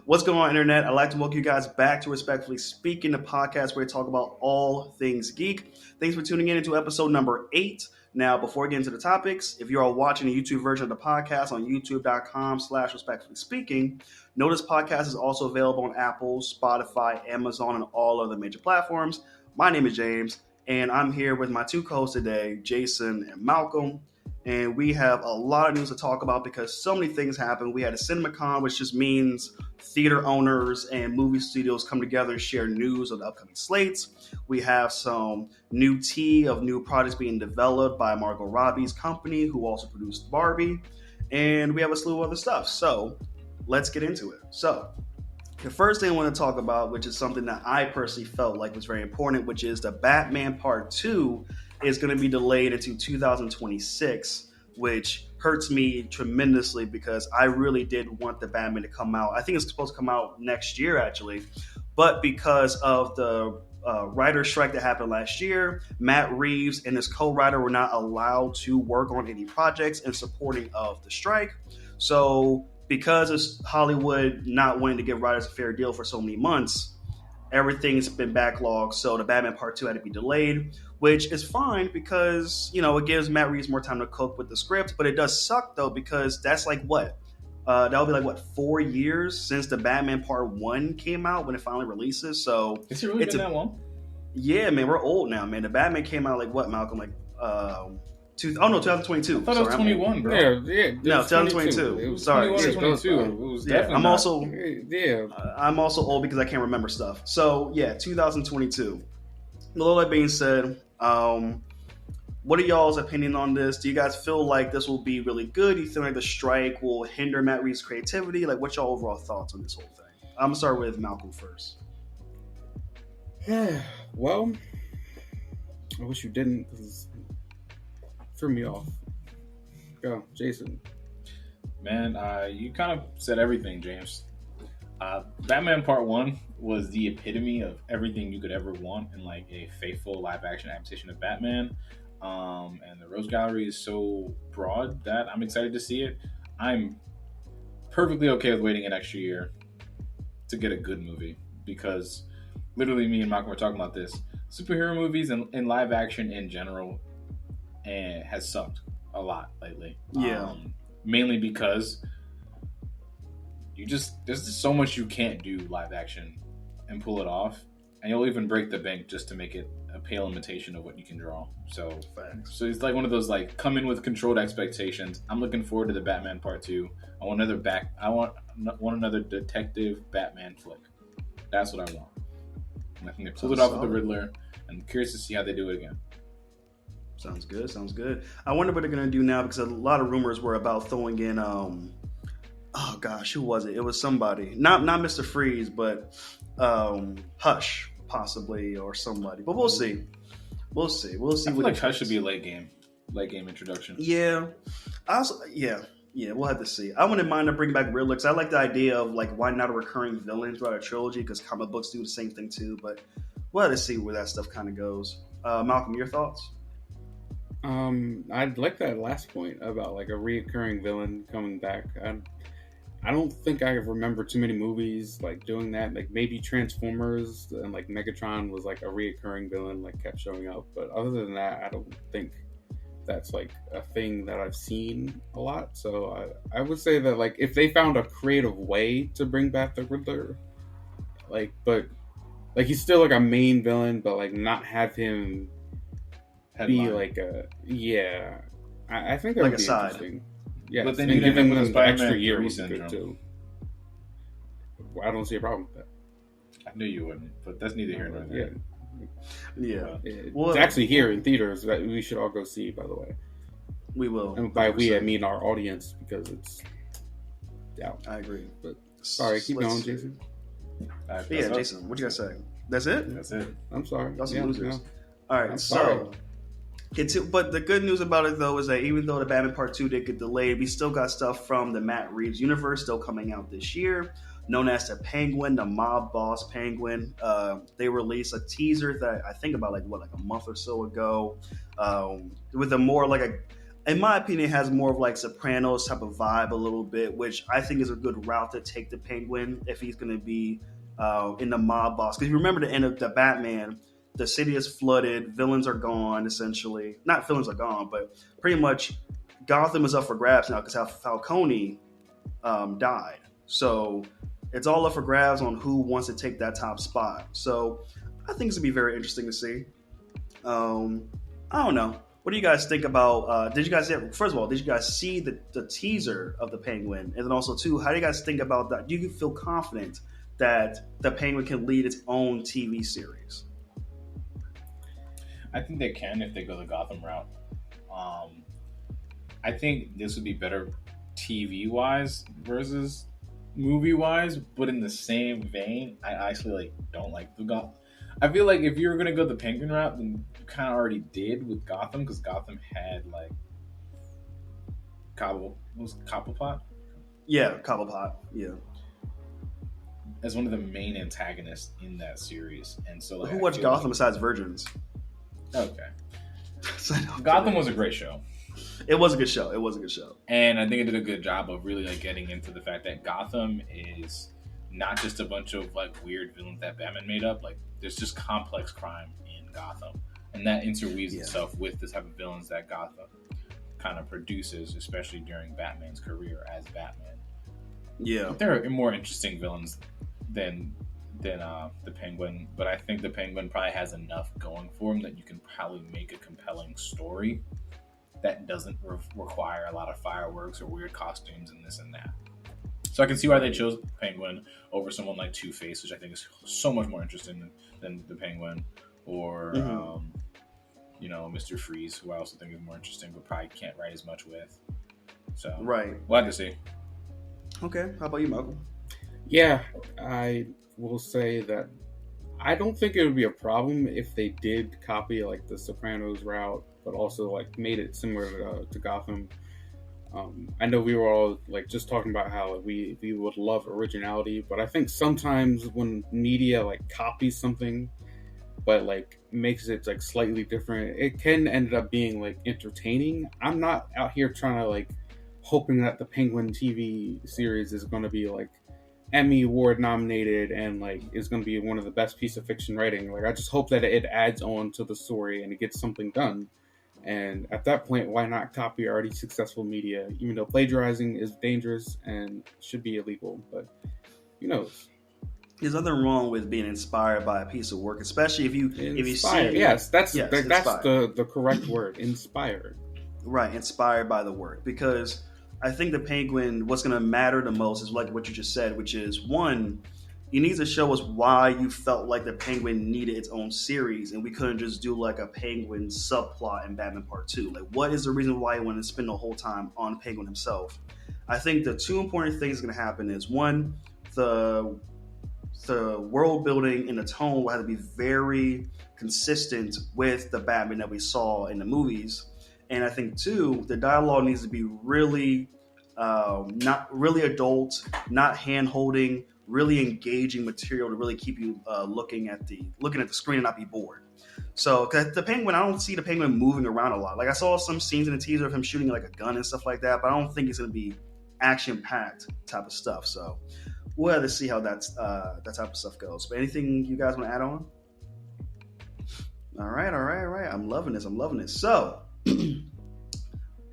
What's going on, Internet? I'd like to welcome you guys back to Respectfully Speaking, the podcast where we talk about all things geek. Thanks for tuning in into episode number 8. Now, before we get into the topics, if you are watching the YouTube version of the podcast on youtube.com/respectfully speaking, know this podcast is also available on Apple, Spotify, Amazon, and all other major platforms. My name is James, and I'm here with my two co-hosts today, Jason and Malcolm. And we have a lot of news to talk about because so many things happen. We had a CinemaCon, which just means theater owners and movie studios come together and share news of the upcoming slates. We have some new tea of new projects being developed by Margot Robbie's company, who also produced Barbie. And we have a slew of other stuff. So let's get into it. So the first thing I want to talk about, which is something that I personally felt like was very important, which is the Batman Part 2 is going to be delayed into 2026, which hurts me tremendously because I really did want the Batman to come out. I think it's supposed to come out next year, actually. But because of the writer strike that happened last year, Matt Reeves and his co-writer were not allowed to work on any projects in supporting of the strike. So because of Hollywood not wanting to give writers a fair deal for so many months, everything's been backlogged. So the Batman Part 2 had to be delayed, which is fine because, you know, it gives Matt Reeves more time to cook with the script. But it does suck, though, because that's like what? That'll be like, what, 4 years since the Batman Part 1 came out when it finally releases. So is it really been that long? Yeah, man, we're old now, man. The Batman came out like what, Malcolm? Like, 2022. I thought it was 21, bro. Yeah. No, 2022. It was Sorry. 22. It was definitely I'm also old because I can't remember stuff. So, yeah, 2022. With all that being said, what are y'all's opinion on this? Do you guys feel like this will be really good? Do you feel like the strike will hinder Matt Reeves' creativity? Like, what's y'all overall thoughts on this whole thing? I'm going to start with Malcolm first. Well, I wish you didn't, because threw me off. Go, Jason. Man, you kind of said everything, James. Batman Part 1 was the epitome of everything you could ever want in like a faithful live-action adaptation of Batman. And the Rose Gallery is so broad that I'm excited to see it. I'm perfectly okay with waiting an extra year to get a good movie because literally me and Malcolm were talking about this. Superhero movies and live action in general has sucked a lot lately. Yeah. Mainly because there's just so much you can't do live action and pull it off, and you'll even break the bank just to make it a pale imitation of what you can draw. So it's like one of those like come in with controlled expectations. I'm looking forward to the Batman Part 2. I want another detective Batman flick. That's what I want. And I think they pulled it off with the Riddler. I'm curious to see how they do it again. Sounds good. I wonder what they're going to do now because a lot of rumors were about throwing in, oh gosh, who was it? It was somebody. Not Mr. Freeze, but Hush, possibly, or somebody. But we'll see. I feel like Hush should be a late game introduction. Yeah. We'll have to see. I wouldn't mind to bring back Riddler because I like the idea of like why not a recurring villain throughout a trilogy because comic books do the same thing too. But we'll have to see where that stuff kind of goes. Malcolm, your thoughts? I'd like that last point about like a reoccurring villain coming back. I don't think I remember too many movies like doing that. Like maybe Transformers and like Megatron was like a reoccurring villain, like kept showing up. But other than that, I don't think that's like a thing that I've seen a lot. So I would say that like if they found a creative way to bring back the Riddler, but he's still like a main villain, but like not have him be like I think that like would be side. Interesting. Yeah, but then you give him an extra year would be good too. I don't see a problem with that. I knew you wouldn't, but that's neither here nor there. Yeah. It's actually here in theaters that we should all go see. By the way, we will. And by 100%. We, I mean our audience because it's out. I agree. But sorry, keep going, Jason. Jason, what you gotta say? That's it. That's it. I'm sorry. Y'all some losers. No. All right, so. But the good news about it, though, is that even though the Batman Part 2 did get delayed, we still got stuff from the Matt Reeves universe still coming out this year, known as the Penguin, the mob boss Penguin. They released a teaser that I think about like a month or so ago with a more like in my opinion, it has more of like Sopranos type of vibe a little bit, which I think is a good route to take the Penguin if he's going to be in the mob boss. Because you remember the end of the Batman, the city is flooded, villains are gone, essentially. Not villains are gone, but pretty much Gotham is up for grabs now because Falcone died. So it's all up for grabs on who wants to take that top spot. So I think it's going to be very interesting to see. I don't know. What do you guys think about? Did you guys first of all? Did you guys see the teaser of the Penguin? And then also too, how do you guys think about that? Do you feel confident that the Penguin can lead its own TV series? I think they can if they go the Gotham route. I think this would be better TV wise versus movie wise, but in the same vein, I actually don't like the Gotham. I feel like if you were gonna go the Penguin route, then you kind of already did with Gotham because Gotham had like Cobblepot? Yeah, Cobblepot. Yeah. As one of the main antagonists in that series, and so like, who watched Gotham besides virgins? Okay, Gotham was a great show. It was a good show. It was a good show, and I think it did a good job of really getting into the fact that Gotham is not just a bunch of weird villains that Batman made up. Like there's just complex crime in Gotham, and that interweaves itself with the type of villains that Gotham kind of produces, especially during Batman's career as Batman. Yeah, but there are more interesting villains than the Penguin, but I think the Penguin probably has enough going for him that you can probably make a compelling story that doesn't require a lot of fireworks or weird costumes and this and that. So I can see why they chose Penguin over someone like Two-Face, which I think is so much more interesting than the Penguin, or Mr. Freeze, who I also think is more interesting, but probably can't write as much with. So we'll have to see. Okay, how about you, Malcolm? Yeah, I will say that I don't think it would be a problem if they did copy the Sopranos route, but also made it similar to Gotham. I know we were all just talking about how we would love originality, but I think sometimes when media copies something, but makes it slightly different, it can end up being entertaining. I'm not out here trying to hoping that the Penguin TV series is going to be Emmy Award nominated and is going to be one of the best piece of fiction writing. I just hope that it adds on to the story and it gets something done. And at that point, why not copy already successful media? Even though plagiarizing is dangerous and should be illegal, but who knows? There's nothing wrong with being inspired by a piece of work, especially if you see. Yes, that's the correct word. Inspired. Right, inspired by the work, because I think the Penguin, what's going to matter the most is what you just said, which is one, you need to show us why you felt like the Penguin needed its own series, and we couldn't just do a Penguin subplot in Batman Part 2. What is the reason why you want to spend the whole time on Penguin himself? I think the two important things going to happen is one, the world building and the tone will have to be very consistent with the Batman that we saw in the movies. And I think two, the dialogue needs to be really not really adult, not hand-holding, really engaging material to really keep you looking at the screen and not be bored. So, cause the Penguin, I don't see the Penguin moving around a lot. I saw some scenes in the teaser of him shooting a gun and stuff like that, but I don't think it's going to be action-packed type of stuff. So, we'll have to see how that type of stuff goes. But anything you guys want to add on? All right. I'm loving this. So,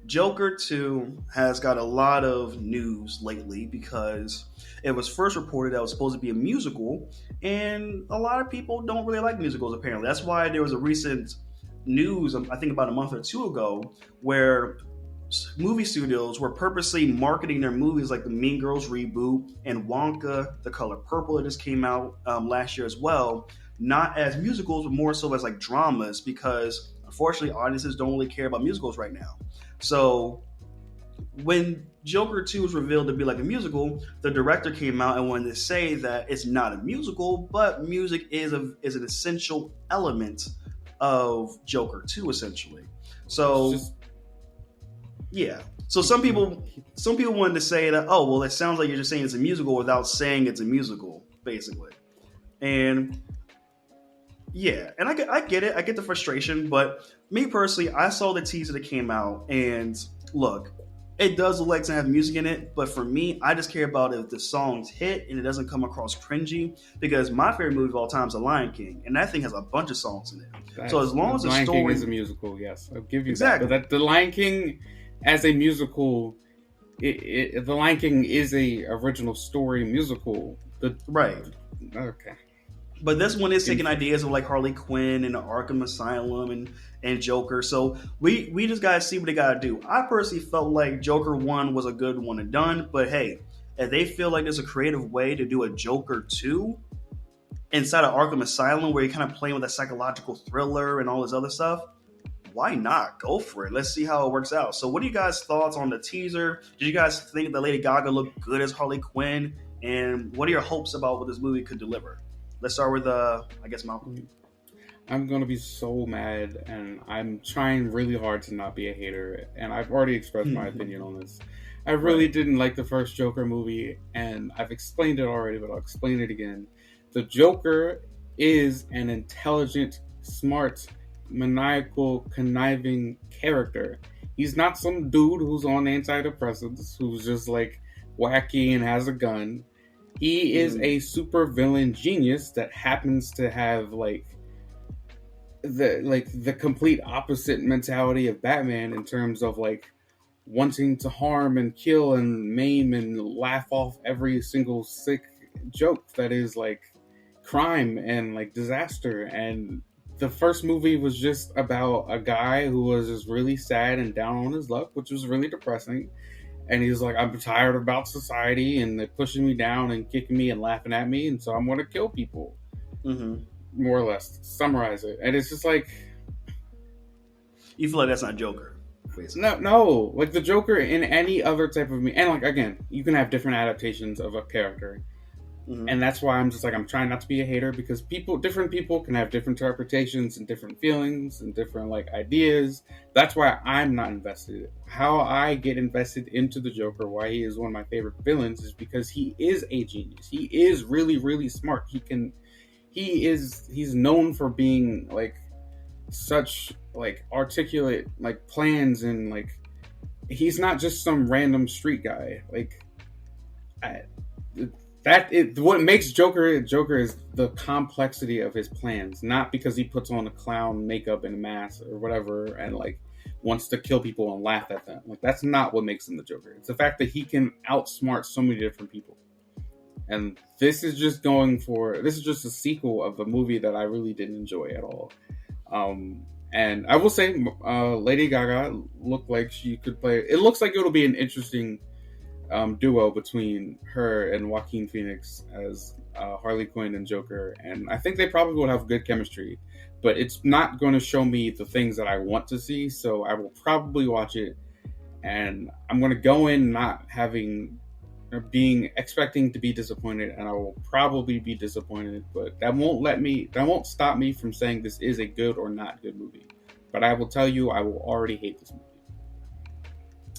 Joker 2 has got a lot of news lately because it was first reported that it was supposed to be a musical, and a lot of people don't really like musicals, apparently. That's why there was a recent news, I think about a month or two ago, where movie studios were purposely marketing their movies like the Mean Girls reboot and Wonka, The Color Purple that just came out last year as well, not as musicals, but more so as dramas, because unfortunately audiences don't really care about musicals right now. So when Joker 2 was revealed to be a musical, the director came out and wanted to say that it's not a musical, but music is an essential element of Joker 2, essentially. So yeah. So some people wanted to say that, oh, well, it sounds like you're just saying it's a musical without saying it's a musical, basically. And Yeah, and I get it. I get the frustration, but me personally, I saw the teaser that came out, and look, it does look like to have music in it, but for me, I just care about if the songs hit and it doesn't come across cringy. Because my favorite movie of all time is The Lion King, and that thing has a bunch of songs in it. So as long as the Lion King story is a musical, yes, I'll give you exactly, that. But the Lion King as a musical, the Lion King is a original story musical. right. Okay. But this one is taking ideas of like Harley Quinn and the Arkham Asylum and Joker. So we just gotta see what they gotta do. I personally felt like Joker 1 was a good one and done, but hey, if they feel like there's a creative way to do a Joker 2 inside of Arkham Asylum where you're kind of playing with a psychological thriller and all this other stuff, why not? Go for it. Let's see how it works out. So what are you guys' thoughts on the teaser? Did you guys think that Lady Gaga looked good as Harley Quinn? And what are your hopes about what this movie could deliver? Let's start with, I guess, Malcolm. I'm going to be so mad, and I'm trying really hard to not be a hater, and I've already expressed my opinion on this. I really didn't like the first Joker movie, and I've explained it already, but I'll explain it again. The Joker is an intelligent, smart, maniacal, conniving character. He's not some dude who's on antidepressants, who's just like wacky and has a gun. He is a super villain genius that happens to have the complete opposite mentality of Batman in terms of like wanting to harm and kill and maim and laugh off every single sick joke that is like crime and like disaster. And the first movie was just about a guy who was just really sad and down on his luck, which was really depressing. And he's like, I'm tired about society and they're pushing me down and kicking me and laughing at me, and so I'm going to kill people. More or less, summarize it. And it's just like, you feel like that's not Joker, basically. No, like the Joker in any other type of and like again, you can have different adaptations of a character. And that's why I'm just like, I'm trying not to be a hater, because different people can have different interpretations and different feelings and different like ideas. That's why I'm not invested. How I get invested into the Joker, why he is one of my favorite villains, is because he is a genius. He is really, really smart. He's known for being like such like articulate like plans, and like he's not just some random street guy. Like what makes Joker is the complexity of his plans, not because he puts on a clown makeup and a mask or whatever and like wants to kill people and laugh at them. Like that's not what makes him the Joker. It's the fact that he can outsmart so many different people. And this is just a sequel of a movie that I really didn't enjoy at all. And I will say, Lady Gaga looked like she could play. It looks like it'll be an interesting duo between her and Joaquin Phoenix as Harley Quinn and Joker, and I think they probably will have good chemistry, but it's not going to show me the things that I want to see, so I will probably watch it, and I'm going to go in not expecting to be disappointed, and I will probably be disappointed, but that won't stop me from saying this is a good or not good movie. But I will tell you, I will already hate this movie.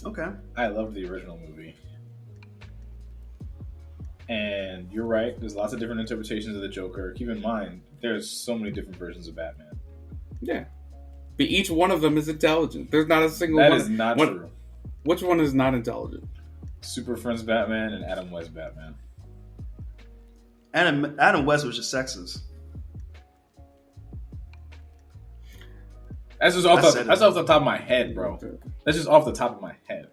Okay. I love the original movie. And you're right, there's lots of different interpretations of the Joker. Keep in mind, there's so many different versions of Batman. Yeah. But each one of them is intelligent. There's not a single one. That is not true. Which one is not intelligent? Super Friends Batman and Adam West Batman. Adam West was just sexist. That's off the top of my head, bro. That's just off the top of my head.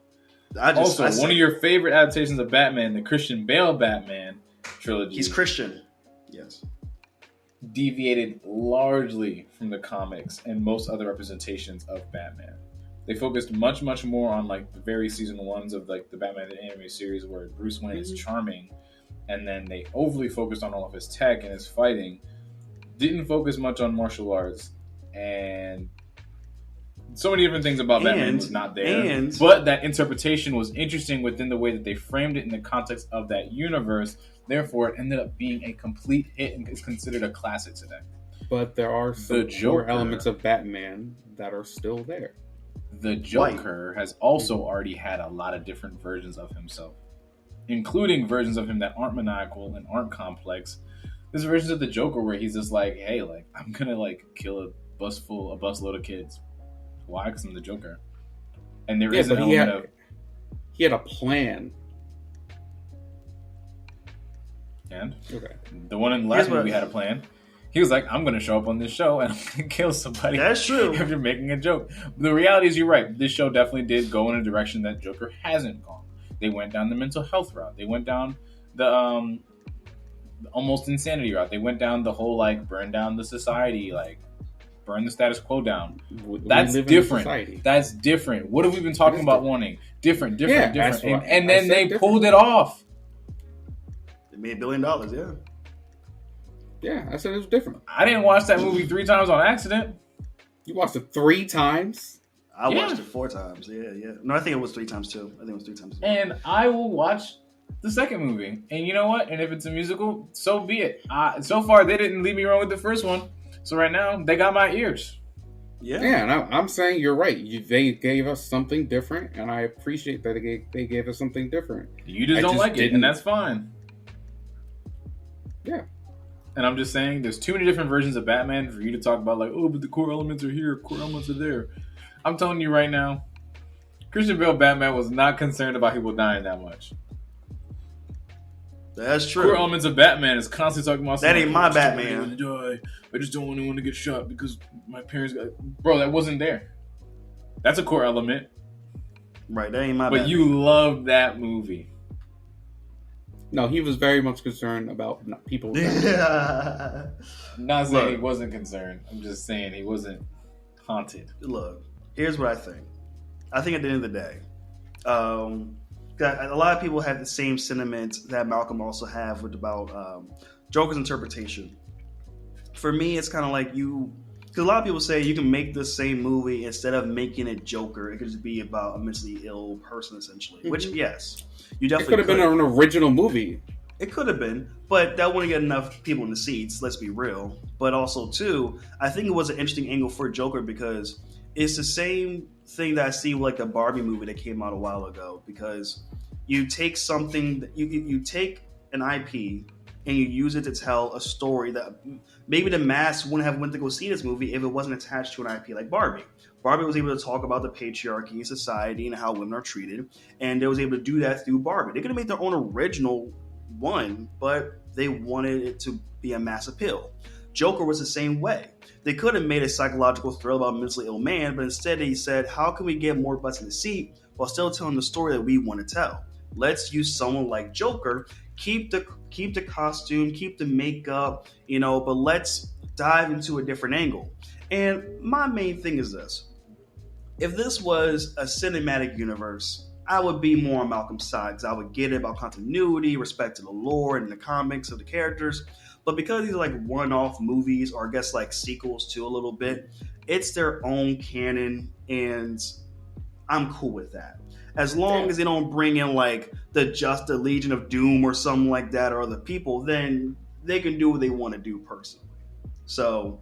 One of your favorite adaptations of Batman, the Christian Bale Batman trilogy. He's Christian. Yes. Deviated largely from the comics and most other representations of Batman. They focused much, much more on like the very season ones of like the Batman the anime series where Bruce Wayne is charming, and then they overly focused on all of his tech and his fighting. Didn't focus much on martial arts, and so many different things about Batman was not there. But that interpretation was interesting within the way that they framed it in the context of that universe. Therefore, it ended up being a complete hit and is considered a classic today. But there are some core elements of Batman that are still there. The Joker has also already had a lot of different versions of himself, including versions of him that aren't maniacal and aren't complex. There's versions of the Joker where he's just like, hey, like I'm gonna like kill a busload of kids. Why? Because I'm the Joker. And there is an but element of he had a plan. and Okay. the one in the last movie had a plan. He was like, I'm going to show up on this show and I'm going to kill somebody. That's true. After making a joke. The reality is, you're right. This show definitely did go in a direction that Joker hasn't gone. They went down the mental health route. They went down the almost insanity route. They went down the whole like burn down the society, like burn the status quo down. That's different. That's different. What have we been talking about wanting? Different. And then they pulled it off. They made $1 billion, yeah. Yeah, I said it was different. I didn't watch that movie 3 times on accident. You watched it 3 times? I watched it 4 times. Yeah. No, I think it was 3 times too. And I will watch the second movie. And you know what? And if it's a musical, so be it. So far, they didn't leave me wrong with the first one. So right now, they got my ears. Yeah. Yeah, and I'm saying you're right. They gave us something different, and I appreciate that they gave us something different. You just don't like it, and that's fine. Yeah. And I'm just saying, there's too many different versions of Batman for you to talk about, like, oh, but the core elements are here, core elements are there. I'm telling you right now, Christian Bale Batman was not concerned about people dying that much. That's true. Core elements of Batman is constantly talking about that ain't my Batman. I just don't want anyone to get shot because my parents got... Bro, that wasn't there. That's a core element. Right, that ain't my Batman. But you love that movie. No, he was very much concerned about people dying. I'm not saying he wasn't concerned. I'm just saying he wasn't haunted. Look, here's what I think. I think at the end of the day, a lot of people have the same sentiment that Malcolm also have about Joker's interpretation. For me, it's kind of like because a lot of people say you can make the same movie instead of making it Joker. It could just be about a mentally ill person, essentially. Mm-hmm. Which, yes, you definitely could have been an original movie. It could have been, but that wouldn't get enough people in the seats. Let's be real. But also, too, I think it was an interesting angle for Joker because it's the same thing that I see with like the Barbie movie that came out a while ago. Because you take something, you take an IP and you use it to tell a story that maybe the mass wouldn't have went to go see this movie if it wasn't attached to an IP like Barbie. Barbie was able to talk about the patriarchy in society and how women are treated, and they was able to do that through Barbie. They could have made their own original one, but they wanted it to be a mass appeal. Joker was the same way. They could have made a psychological thriller about a mentally ill man, but instead they said, how can we get more butts in the seat while still telling the story that we want to tell? Let's use someone like Joker, keep the costume, keep the makeup, but let's dive into a different angle. And my main thing is this. If this was a cinematic universe, I would be more on Malcolm's side because I would get it about continuity, respect to the lore and the comics of the characters. But because these are like one-off movies, or I guess like sequels to a little bit, it's their own canon, and I'm cool with that. As long as they don't bring in like the Legion of Doom or something like that, or other people, then they can do what they want to do personally. So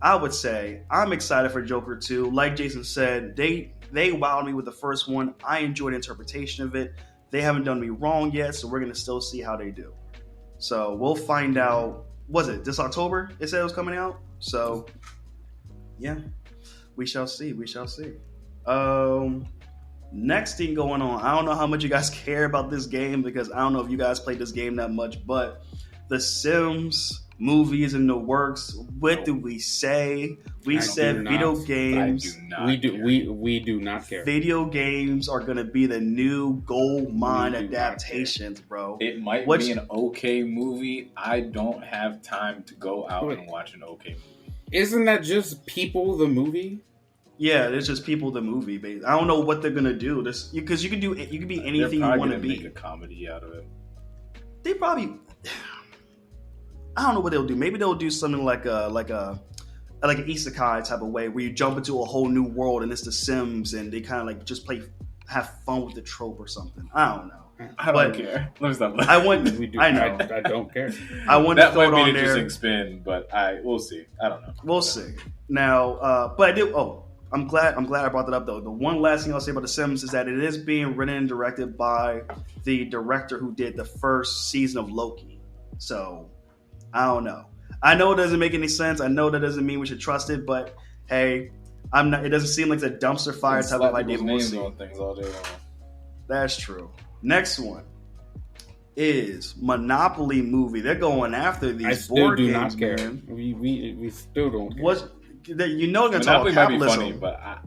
I would say I'm excited for Joker 2. Like Jason said, they wowed me with the first one. I enjoyed the interpretation of it. They haven't done me wrong yet, so we're going to still see how they do. So we'll find out. Was it this October? It said it was coming out. So yeah, we shall see. Next thing going on. I don't know how much you guys care about this game because I don't know if you guys played this game that much, but The Sims movie is in the works. What do we say? We said video games. We do not care. Video games are going to be the new gold mine adaptations, bro. It might be an okay movie. I don't have time to go out and watch an okay movie. Isn't that just People the movie? Yeah, it's just People the movie. Baby. I don't know what they're gonna do. This because you can be anything you want to be. Make a comedy out of it. They probably. I don't know what they'll do. Maybe they'll do something like an isekai type of way where you jump into a whole new world and it's The Sims and they kind of like just have fun with the trope or something. I don't know. I don't care. Let me stop. I know. I don't care. I want to throw it on there. That might be an interesting spin, but we'll see. I don't know. We'll see. Now, but I did. Oh, I'm glad I brought that up though. The one last thing I'll say about The Sims is that it is being written and directed by the director who did the first season of Loki. So I don't know. I know it doesn't make any sense. I know that doesn't mean we should trust it, but hey, I'm not. It doesn't seem like the dumpster fire type of idea. We'll names see. on things all day long. That's true. Next one is Monopoly movie. They're going after these I still board do games, not care. man. We still don't care. What you know? They're gonna talk Monopoly about might be capitalism. funny,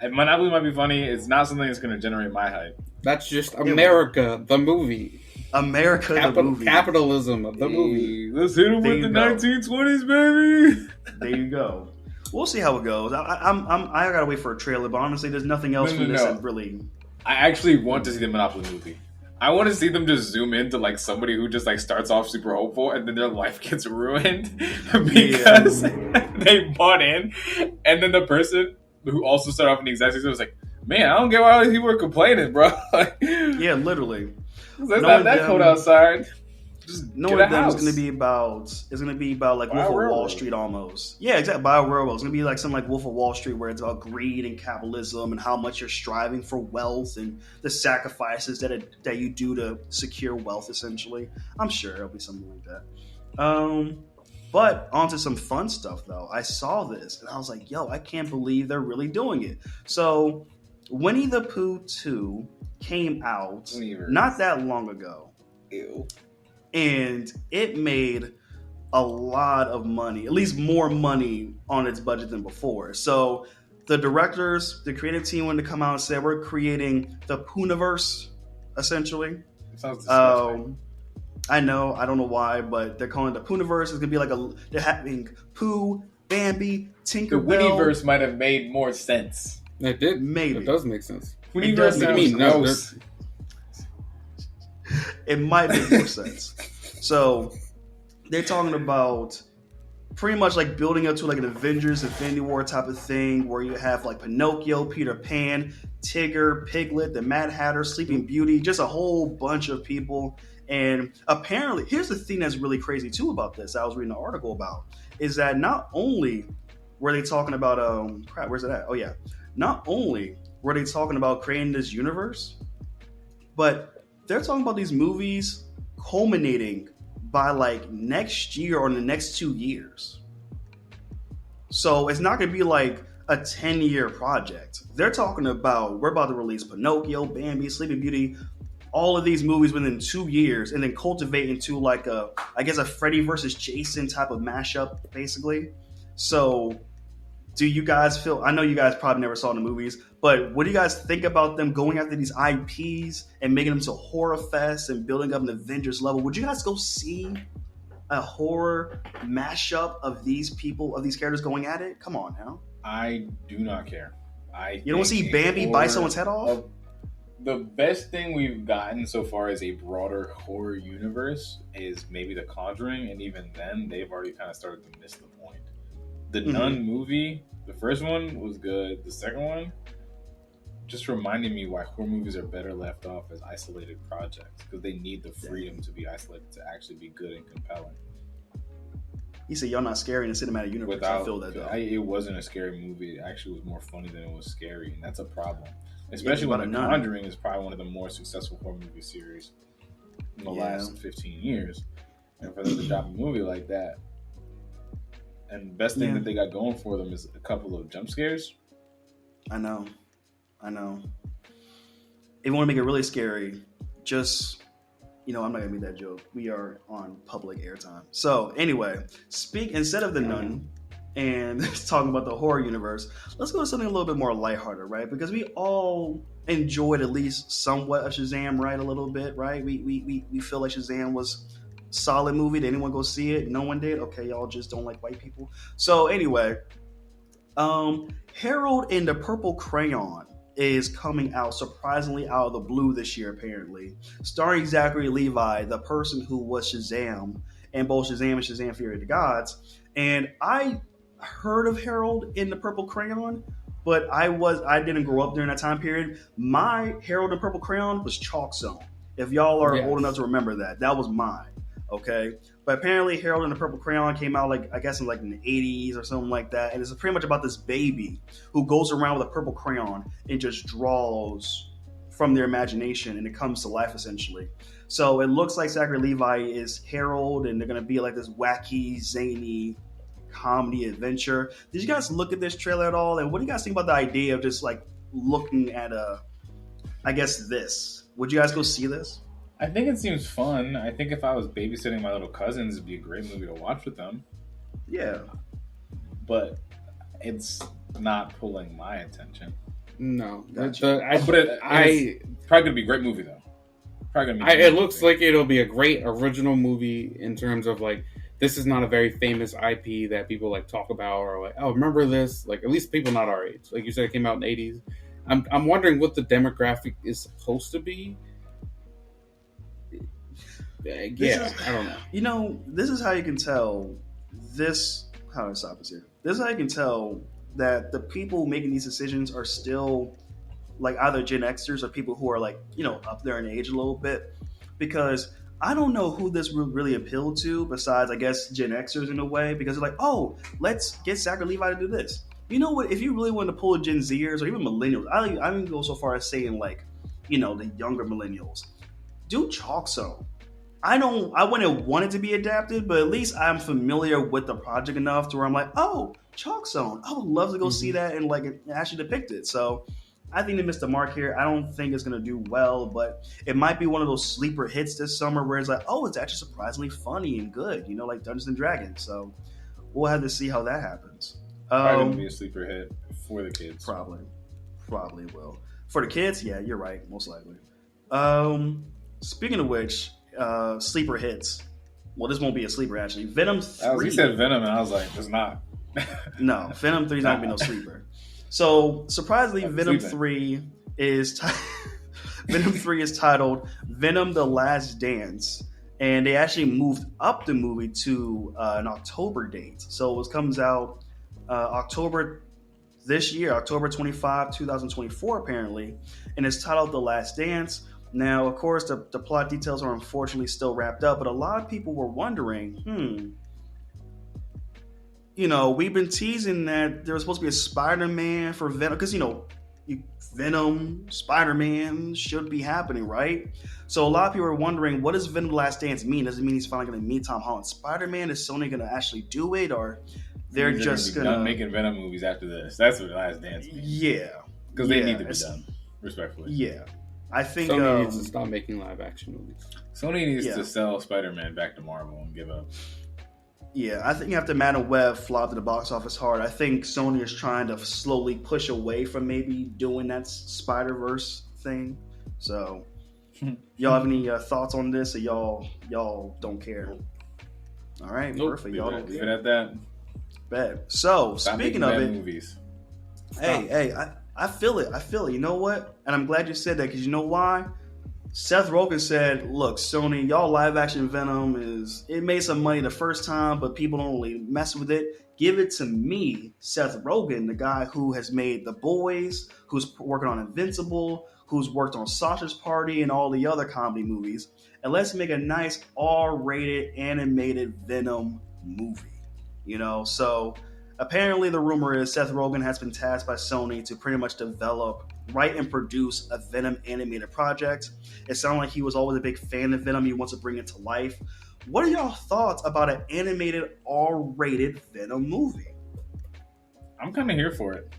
but Monopoly might be funny. It's not something that's going to generate my hype. That's just America, the movie. America, the movie. Capitalism of the movie. Let's hit them There with the you go. 1920s, baby. There you go. We'll see how it goes. I gotta wait for a trailer, but honestly, there's nothing else from this that really. I actually want to see the Monopoly movie. I want to see them just zoom into like somebody who just like starts off super hopeful and then their life gets ruined because they bought in, and then the person who also started off in the exact same was like, "Man, I don't get why all these people are complaining, bro." Yeah, literally. It's not that cold outside. Just No get one a of them is house. going to be about. It's going to be about like Buy Wolf a of Wall railroad. Street almost. Yeah, exactly. Buy a railroad. It's going to be like something like Wolf of Wall Street, where it's about greed and capitalism and how much you're striving for wealth and the sacrifices that you do to secure wealth. Essentially, I'm sure it'll be something like that. But onto some fun stuff though. I saw this and I was like, "Yo, I can't believe they're really doing it." So, Winnie the Pooh 2 came out Winnieverse. not that long ago. Ew. And it made a lot of money, at least more money on its budget than before. So the directors, the creative team wanted to come out and say, we're creating the Poohniverse, essentially. It sounds disgusting. I know, I don't know why, but they're calling it the Poohniverse. It's going to be like they're having Pooh, Bambi, The Tinkerbell. Winnieverse might have made more sense. It did. Maybe. It does make sense. It does Winnieverse make sounds sense. No, gross. It might make more sense. So they're talking about pretty much like building up to like an Avengers Infinity War type of thing, where you have like Pinocchio, Peter Pan, Tigger, Piglet, the Mad Hatter, Sleeping Beauty, just a whole bunch of people. And apparently, here's the thing that's really crazy too about this. I was reading an article about is that not only were they talking about where's it at? Oh yeah, not only were they talking about creating this universe, but they're talking about these movies culminating by like next year or in the next 2 years. So it's not going to be like a 10-year project. They're talking about we're about to release Pinocchio, Bambi, Sleeping Beauty, all of these movies within 2 years, and then cultivate into like a Freddy versus Jason type of mashup, basically. So do you guys feel, I know you guys probably never saw the movies, but what do you guys think about them going after these IPs and making them to horror fest and building up an Avengers level? Would you guys go see a horror mashup of these people, of these characters going at it? Come on now. I do not care. You don't see Bambi bite someone's head off? The best thing we've gotten so far as a broader horror universe is maybe The Conjuring, and even then, they've already kind of started to miss the point. The Nun movie, the first one was good. The second one just reminded me why horror movies are better left off as isolated projects, because they need the freedom to be isolated to actually be good and compelling. He said, "Y'all not scary in the cinematic universe." I feel that though. It wasn't a scary movie. It actually was more funny than it was scary, and that's a problem. Especially when The Conjuring is probably one of the more successful horror movie series in the last 15 years. And for them to drop a movie like that, and the best thing that they got going for them is a couple of jump scares. I know. If you want to make it really scary, just, I'm not going to make that joke. We are on public airtime. So anyway, instead of the Nun and talking about the horror universe, let's go to something a little bit more lighthearted, right? Because we all enjoyed at least somewhat of Shazam, right? A little bit, right? We feel like Shazam was a solid movie. Did anyone go see it? No one did? Okay, y'all just don't like white people. So anyway, Harold and the Purple Crayon is coming out surprisingly out of the blue this year, apparently, starring Zachary Levi, the person who was Shazam in both Shazam and Shazam Fury of the Gods. And I heard of Harold in the Purple Crayon, but I didn't grow up during that time period. My Harold and Purple Crayon was Chalk Zone. If y'all are old enough to remember that was mine. Okay, but apparently Harold and the Purple Crayon came out in the 80s or something like that, and it's pretty much about this baby who goes around with a purple crayon and just draws from their imagination and it comes to life essentially. So it looks like Zachary Levi is Harold, and they're gonna be like this wacky, zany comedy adventure. Did you guys look at this trailer at all? And what do you guys think about the idea of just like looking at I guess this? Would you guys go see this? I think it seems fun. I think if I was babysitting my little cousins, it'd be a great movie to watch with them. Yeah. But it's not pulling my attention. No. Gotcha. It's probably gonna be a great movie though. It looks like it'll be a great original movie in terms of like, this is not a very famous IP that people like talk about or like, oh, remember this? Like, at least people not our age. Like you said, it came out in the 80s. I'm wondering what the demographic is supposed to be. I don't know. You know, this is how you can tell how do I stop this here? This is how you can tell that the people making these decisions are still like either Gen Xers or people who are like, you know, up there in age a little bit. Because I don't know who this really appealed to besides, I guess, Gen Xers in a way. Because they're like, oh, let's get Zachary Levi to do this. You know what? If you really want to pull Gen Zers or even millennials, I even go so far as saying like, you know, the younger millennials, do Chalk Zone. I wouldn't want it to be adapted, but at least I'm familiar with the project enough to where I'm like, oh, Chalk Zone. I would love to go see that and like actually depict it. So I think they missed the mark here. I don't think it's going to do well, but it might be one of those sleeper hits this summer where it's like, oh, it's actually surprisingly funny and good, you know, like Dungeons and Dragons. So we'll have to see how that happens. Probably going to be a sleeper hit for the kids. Probably will. For the kids, yeah, you're right, most likely. Speaking of which, sleeper hits. Well, this won't be a sleeper actually. Venom 3. You said Venom, and I was like, it's not. No, Venom 3 is not going to be no sleeper. So surprisingly, Venom 3 is Venom 3 is titled Venom: The Last Dance, and they actually moved up the movie to an October date. So it comes out October this year, October 25, 2024, apparently, and it's titled The Last Dance. Now, of course, the plot details are unfortunately still wrapped up, but a lot of people were wondering, you know, we've been teasing that there was supposed to be a Spider-Man for Venom, because, you know, Venom, Spider-Man should be happening, right? So a lot of people are wondering, what does Venom: The Last Dance mean? Does it mean he's finally going to meet Tom Holland Spider-Man? Is Sony going to actually do it, or they're just going to... done making Venom movies after this? That's what The Last Dance means. Yeah. Because they need to be done, respectfully. Yeah. I think Sony needs to stop making live action movies. Sony needs to sell Spider-Man back to Marvel and give up. Yeah, I think after Madam Web flopped at the box office hard, I think Sony is trying to slowly push away from maybe doing that Spider-Verse thing. So, y'all have any thoughts on this, or y'all don't care? All right, perfect. Y'all don't leave it at that. Bad. So, speaking of it, movies. Hey, I feel it. You know what? And I'm glad you said that, because you know why? Seth Rogen said, look, Sony, y'all live action Venom it made some money the first time, but people don't really mess with it. Give it to me, Seth Rogen, the guy who has made The Boys, who's working on Invincible, who's worked on Sausage Party and all the other comedy movies. And let's make a nice R-rated animated Venom movie. You know, so apparently the rumor is Seth Rogen has been tasked by Sony to pretty much develop, write, and produce a Venom animated project. It sounds like he was always a big fan of Venom. He wants to bring it to life. What are y'all thoughts about an animated R-rated Venom movie? I'm kind of here for it.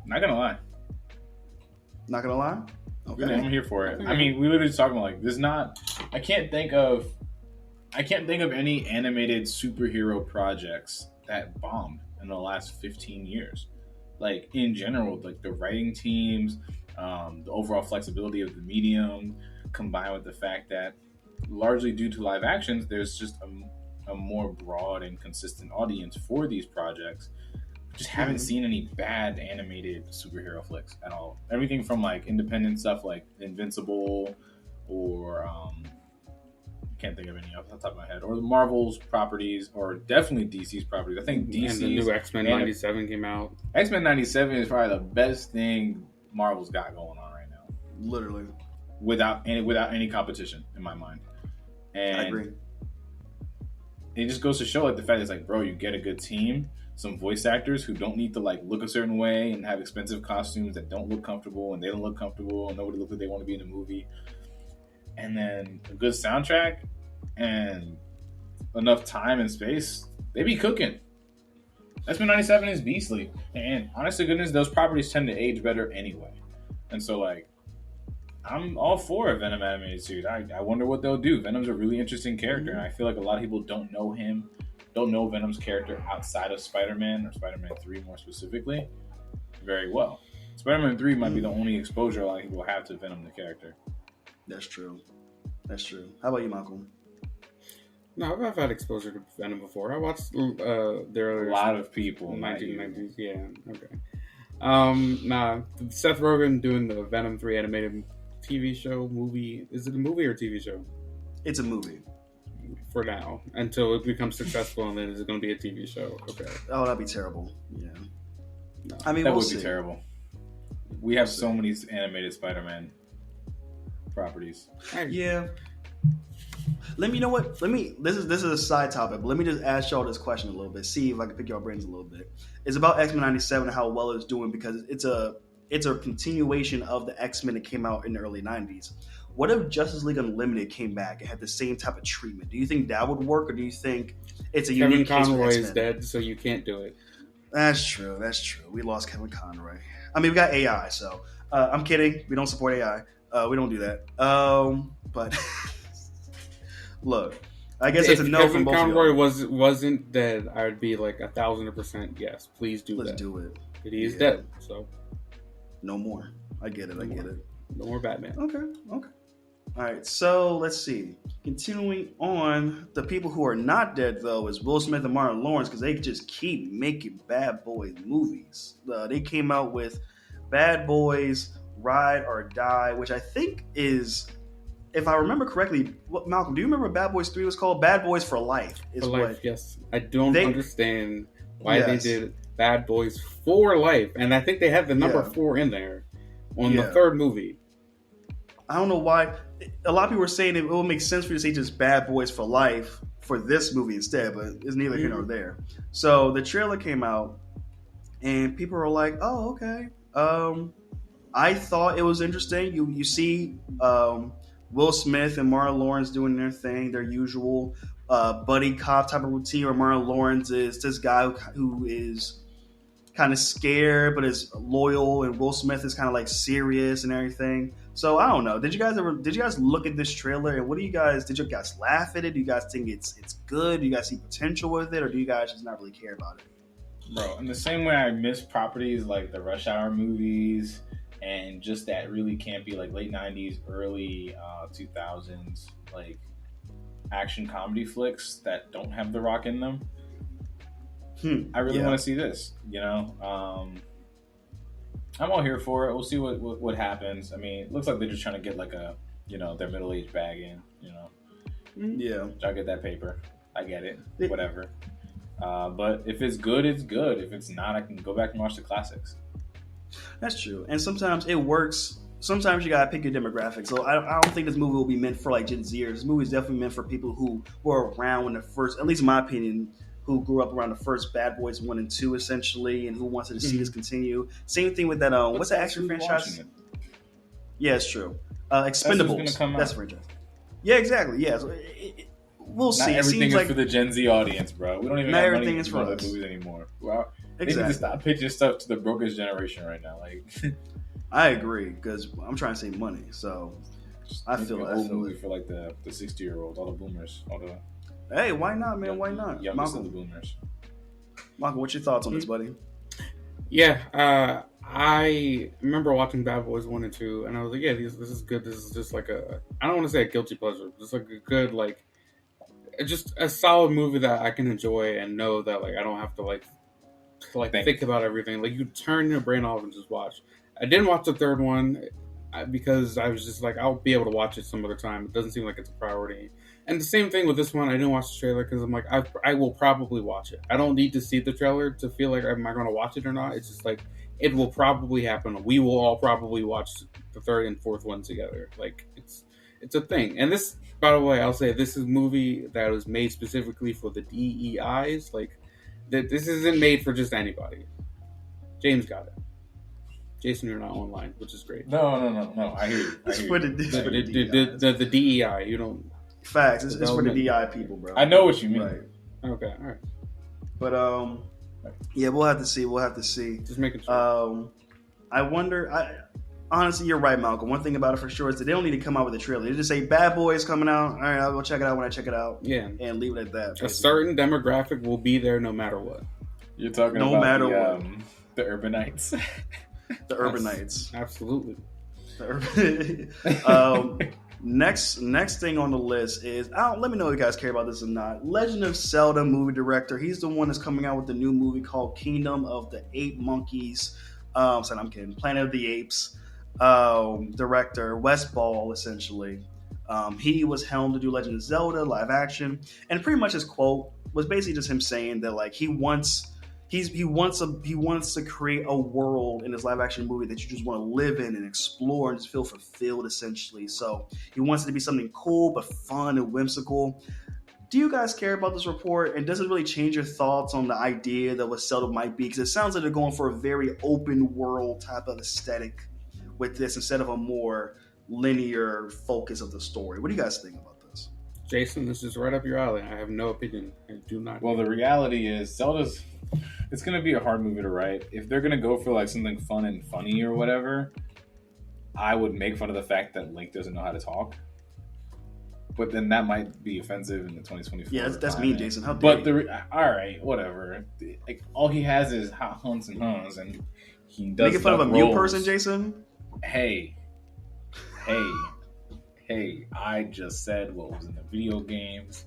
Not gonna lie. Not gonna lie? Okay. I'm here for it. I mean, we literally talking about like there's not. I can't think of any animated superhero projects that bombed in the last 15 years. Like in general, like the writing teams, the overall flexibility of the medium, combined with the fact that largely due to live actions, there's just a more broad and consistent audience for these projects. Just haven't seen any bad animated superhero flicks at all. Everything from like independent stuff like Invincible or can't think of any off the top of my head, or the Marvel's properties, or definitely DC's properties. I think DC's... And the new X-Men 97 came out. X-Men 97 is probably the best thing Marvel's got going on right now. Literally. Without any competition, in my mind. And I agree. it just goes to show like the fact it's like, bro, you get a good team, some voice actors who don't need to like look a certain way and have expensive costumes that don't look comfortable and they don't look comfortable and nobody looks like they want to be in the movie, and then a good soundtrack and enough time and space, they be cooking. X-Men 97 is beastly, and honest to goodness, those properties tend to age better anyway. And so, like, I'm all for a Venom animated series. I wonder what they'll do. Venom's a really interesting character, and I feel like a lot of people don't know him, don't know Venom's character outside of Spider-Man, or Spider-Man 3 more specifically, very well. Spider-Man 3 might be the only exposure a lot of people have to Venom the character. That's true. That's true. How about you, Malcolm? No, I've had exposure to Venom before. I watched their A lot of people. 1990s. Yeah, okay. Seth Rogen doing the Venom 3 animated TV show, movie. Is it a movie or a TV show? It's a movie. For now, until it becomes successful, and then it's going to be a TV show. Okay. Oh, that'd be terrible. Yeah. No. I mean, that we'll would be terrible. We have so many animated Spider-Man properties. Yeah. Let me know what. This is a side topic, but let me just ask y'all this question a little bit. See if I can pick your brains a little bit. It's about X-Men 97 and how well it's doing, because it's a continuation of the X-Men that came out in the early 90s. What if Justice League Unlimited came back and had the same type of treatment? Do you think that would work, or do you think it's a unique case Kevin for Conroy X-Men? is dead, so you can't do it. That's true. We lost Kevin Conroy. I mean, we got AI, so I'm kidding. We don't support AI. We don't do that. But look, I guess it's a no from both of Conroy y'all. wasn't dead, I would be like 1,000% yes. Please do Let's that. do it. But he is dead, so no more. I get it. No more Batman. Okay. All right. So let's see. Continuing on, the people who are not dead though is Will Smith and Martin Lawrence, because they just keep making Bad Boys movies. They came out with Bad Boys Ride or Die, which I think is, if I remember correctly, Malcolm, do you remember what Bad Boys 3 was called? Bad Boys for Life. Yes. I don't understand why they did Bad Boys for Life, and I think they had the number 4 in there on the third movie. I don't know why. A lot of people were saying it would make sense for you to say just Bad Boys for Life for this movie instead, but it's neither here nor there. So the trailer came out, and people were like, "Oh, okay." I thought it was interesting. You see Will Smith and Martin Lawrence doing their thing, their usual buddy cop type of routine, where Martin Lawrence is this guy who is kind of scared but is loyal, and Will Smith is kind of like serious and everything. So I don't know. Did you guys look at this trailer, and did you guys laugh at it? Do you guys think it's good? Do you guys see potential with it, or do you guys just not really care about it? Bro, in the same way I miss properties like the Rush Hour movies and just that really campy like late 90s, early 2000s like action comedy flicks that don't have The Rock in them. I really want to see this, I'm all here for it. We'll see what happens. I mean, it looks like they're just trying to get like a, their middle-aged bag in, Yeah. Try to get that paper. I get it. Whatever. But if it's good, it's good. If it's not, I can go back and watch the classics. That's true. And sometimes it works. Sometimes you gotta pick your demographic. So I don't think this movie will be meant for like Gen Zers. This movie is definitely meant for people who were around when the first, at least in my opinion, who grew up around the first Bad Boys 1 and 2 essentially, and who wants to see this continue. Same thing with that. What's that action franchise? Yeah, it's true. Expendables. That's a franchise. Yeah, exactly. Yeah, so we'll see. Not everything is for the Gen Z audience, bro. We don't even have money for the movies anymore. Well, they need to stop pitching stuff to the brokest generation right now. Like, I agree, because I'm trying to save money, so I feel it. For like the 60-year-olds, all the boomers, all the. Hey, why not, man? Why not? Youngest of the boomers. Malcolm, what's your thoughts on this, buddy? Yeah, I remember watching Bad Boys 1 and 2, and I was like, yeah, this is good. This is just like I don't want to say a guilty pleasure, just like a good, like, just a solid movie that I can enjoy and know that, like, I don't have to, think about everything. Like, you turn your brain off and just watch. I didn't watch the third one because I was just like, I'll be able to watch it some other time. It doesn't seem like it's a priority. And the same thing with this one. I didn't watch the trailer because I'm like, I will probably watch it. I don't need to see the trailer to feel like, am I going to watch it or not? It's just like, it will probably happen. We will all probably watch the third and fourth one together. Like, it's a thing. And this, By the way, I'll say this is a movie that was made specifically for the DEIs. Like, this isn't made for just anybody. James got it. Jason, you're not online, which is great. No. I hear you. It's for the The DEI. You don't. Facts. It's for the DI people, bro. I know what you mean. Right. Okay, all right. But yeah, we'll have to see. Just making sure. I wonder. Honestly, you're right, Malcolm. One thing about it for sure is that they don't need to come out with a trailer. They just say Bad Boys coming out. All right, I'll go check it out when I check it out. Yeah, and leave it at that. Basically. A certain demographic will be there no matter what. You're talking no about matter what. The Urbanites. The Urbanites. Absolutely. Next thing on the list is, let me know if you guys care about this or not. Legend of Zelda movie director. He's the one that's coming out with the new movie called Kingdom of the Ape Monkeys. I'm kidding. Planet of the Apes. Director Wes Ball, essentially. He was helmed to do Legend of Zelda live action, and pretty much his quote was basically just him saying that like he wants to create a world in his live action movie that you just want to live in and explore and just feel fulfilled, essentially. So he wants it to be something cool but fun and whimsical. Do you guys care about this report? And does it really change your thoughts on the idea that what Zelda might be? Because it sounds like they're going for a very open world type of aesthetic with this instead of a more linear focus of the story. What do you guys think about this? Jason, this is right up your alley. I have no opinion. I do not. Well, the reality is it's going to be a hard movie to write. If they're going to go for like something fun and funny or whatever, I would make fun of the fact that Link doesn't know how to talk. But then that might be offensive in the 2024. Yeah, that's mean, Jason. How dare you? All right, whatever. Like, all he has is hunts, and he does. Making fun of a mute person, Jason. Hey! I just said what was in the video games.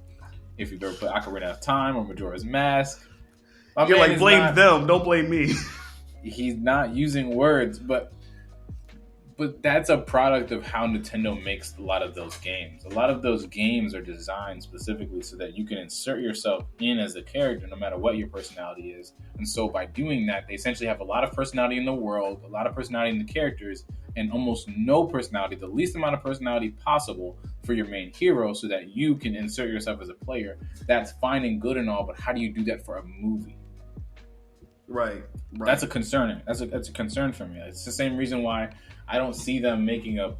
If you've ever played Ocarina of Time or Majora's Mask, you're like, blame them, don't blame me. He's not using words, but that's a product of how Nintendo makes a lot of those games. A lot of those games are designed specifically so that you can insert yourself in as a character no matter what your personality is. And so by doing that, they essentially have a lot of personality in the world, a lot of personality in the characters, and almost no personality, the least amount of personality possible for your main hero so that you can insert yourself as a player. That's fine and good and all, but how do you do that for a movie? Right. That's a concern. That's a concern for me. It's the same reason why I don't see them making a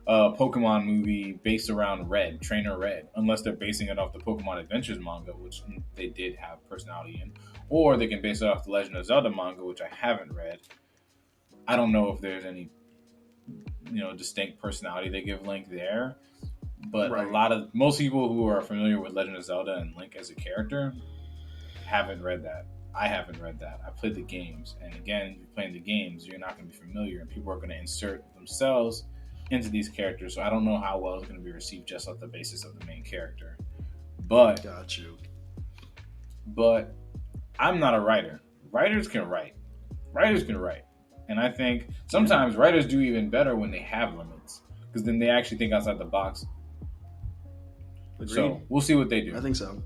Pokemon movie based around Red, Trainer Red, unless they're basing it off the Pokemon Adventures manga, which they did have personality in, or they can base it off the Legend of Zelda manga, which I haven't read. I don't know if there's any, distinct personality they give Link there, but most people who are familiar with Legend of Zelda and Link as a character haven't read that. I haven't read that. I played the games. And again, if you're playing the games, you're not going to be familiar. And people are going to insert themselves into these characters. So I don't know how well it's going to be received just off the basis of the main character. But got you. But I'm not a writer. Writers can write. And I think sometimes writers do even better when they have limits. Because then they actually think outside the box. Agreed. So we'll see what they do. I think so.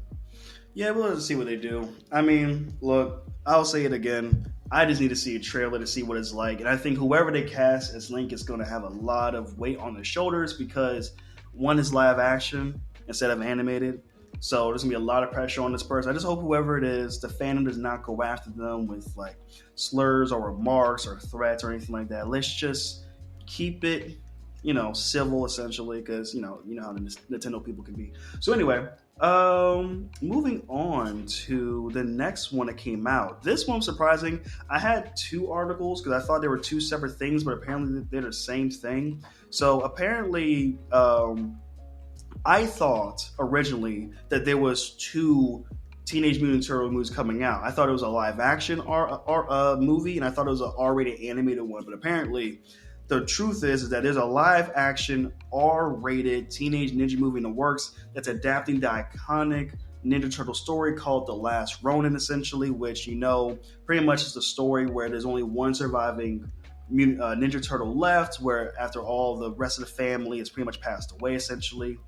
Yeah, we'll have to see what they do. I mean, look, I'll say it again. I just need to see a trailer to see what it's like. And I think whoever they cast as Link is going to have a lot of weight on their shoulders because one is live action instead of animated. So there's going to be a lot of pressure on this person. I just hope whoever it is, the fandom does not go after them with like slurs or remarks or threats or anything like that. Let's just keep it, civil essentially because, you know how the Nintendo people can be. So anyway, moving on to the next one that came out. This one was surprising. I had two articles because I thought they were two separate things, but apparently they're the same thing. So apparently, I thought originally that there was two Teenage Mutant Turtle movies coming out. I thought it was a live action movie, and I thought it was an R-rated animated one. But apparently, the truth is that there's a live action R-rated Teenage Ninja movie in the works that's adapting the iconic Ninja Turtle story called The Last Ronin, essentially, which pretty much is the story where there's only one surviving Ninja Turtle left, where after all the rest of the family has pretty much passed away, essentially,